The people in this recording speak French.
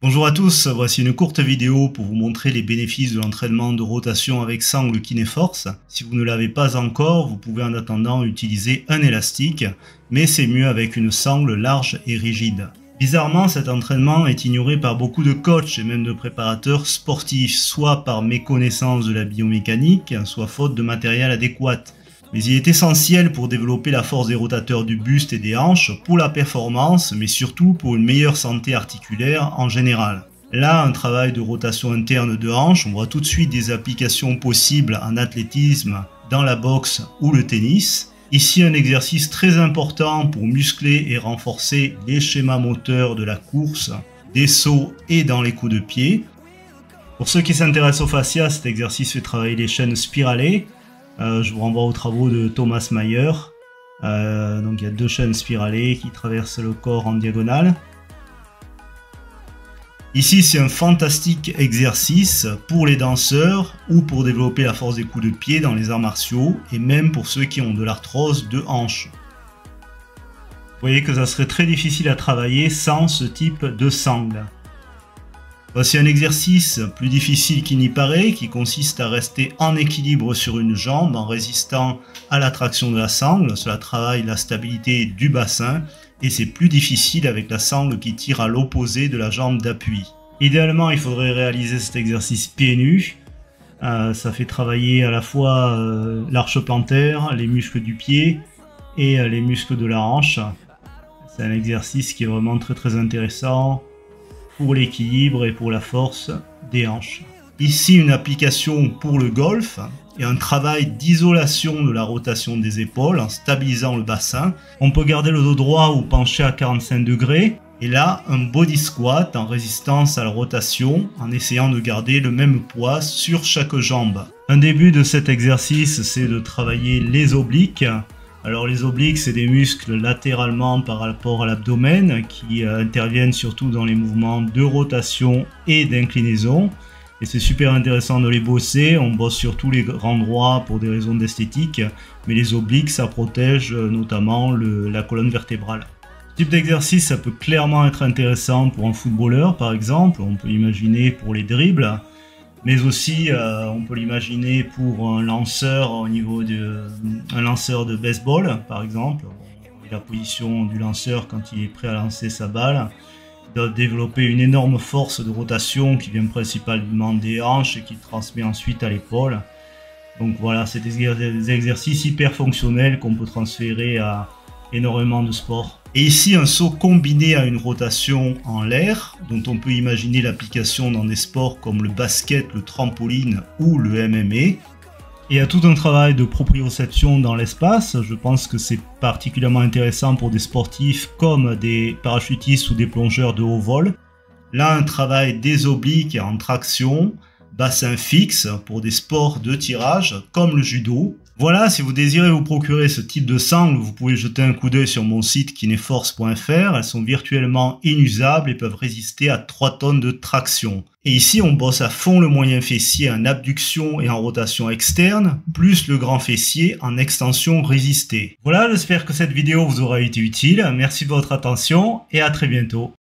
Bonjour à tous, voici une courte vidéo pour vous montrer les bénéfices de l'entraînement de rotation avec sangle Kineforce. Si vous ne l'avez pas encore, vous pouvez en attendant utiliser un élastique, mais c'est mieux avec une sangle large et rigide. Bizarrement, cet entraînement est ignoré par beaucoup de coachs et même de préparateurs sportifs, soit par méconnaissance de la biomécanique, soit faute de matériel adéquat. Mais il est essentiel pour développer la force des rotateurs du buste et des hanches, pour la performance, mais surtout pour une meilleure santé articulaire en général. Là, un travail de rotation interne de hanches, on voit tout de suite des applications possibles en athlétisme, dans la boxe ou le tennis. Ici, un exercice très important pour muscler et renforcer les schémas moteurs de la course, des sauts et dans les coups de pied. Pour ceux qui s'intéressent au fascia, cet exercice fait travailler les chaînes spiralées. Je vous renvoie aux travaux de Thomas Mayer. Donc il y a deux chaînes spiralées qui traversent le corps en diagonale. Ici, c'est un fantastique exercice pour les danseurs ou pour développer la force des coups de pied dans les arts martiaux et même pour ceux qui ont de l'arthrose de hanche. Vous voyez que ça serait très difficile à travailler sans ce type de sangle. Voici un exercice plus difficile qu'il n'y paraît, qui consiste à rester en équilibre sur une jambe en résistant à la traction de la sangle. Cela travaille la stabilité du bassin et c'est plus difficile avec la sangle qui tire à l'opposé de la jambe d'appui. Idéalement, il faudrait réaliser cet exercice pieds nus. Ça fait travailler à la fois l'arche plantaire, les muscles du pied et les muscles de la hanche. C'est un exercice qui est vraiment très intéressant pour l'équilibre et pour la force des hanches. Ici, une application pour le golf et un travail d'isolation de la rotation des épaules en stabilisant le bassin. On peut garder le dos droit ou pencher à 45 degrés. Et là, un body squat en résistance à la rotation en essayant de garder le même poids sur chaque jambe. Un début de cet exercice, c'est de travailler les obliques. Alors les obliques, c'est des muscles latéralement par rapport à l'abdomen qui interviennent surtout dans les mouvements de rotation et d'inclinaison. Et c'est super intéressant de les bosser, on bosse sur tous les endroits pour des raisons d'esthétique, mais les obliques, ça protège notamment la colonne vertébrale. Ce type d'exercice, ça peut clairement être intéressant pour un footballeur par exemple, on peut imaginer pour les dribbles. Mais aussi, on peut l'imaginer pour un lanceur au niveau un lanceur de baseball, par exemple. La position du lanceur quand il est prêt à lancer sa balle. Il doit développer une énorme force de rotation qui vient principalement des hanches et qui transmet ensuite à l'épaule. Donc voilà, c'est des exercices hyper fonctionnels qu'on peut transférer à énormément de sports. Et ici, un saut combiné à une rotation en l'air, dont on peut imaginer l'application dans des sports comme le basket, le trampoline ou le MMA. Et à tout un travail de proprioception dans l'espace. Je pense que c'est particulièrement intéressant pour des sportifs comme des parachutistes ou des plongeurs de haut vol. Là, un travail des obliques en traction, bassin fixe pour des sports de tirage comme le judo. Voilà, si vous désirez vous procurer ce type de sangle, vous pouvez jeter un coup d'œil sur mon site kineforce.fr. Elles sont virtuellement inusables et peuvent résister à 3 tonnes de traction. Et ici, on bosse à fond le moyen fessier en abduction et en rotation externe, plus le grand fessier en extension résistée. Voilà, j'espère que cette vidéo vous aura été utile. Merci de votre attention et à très bientôt.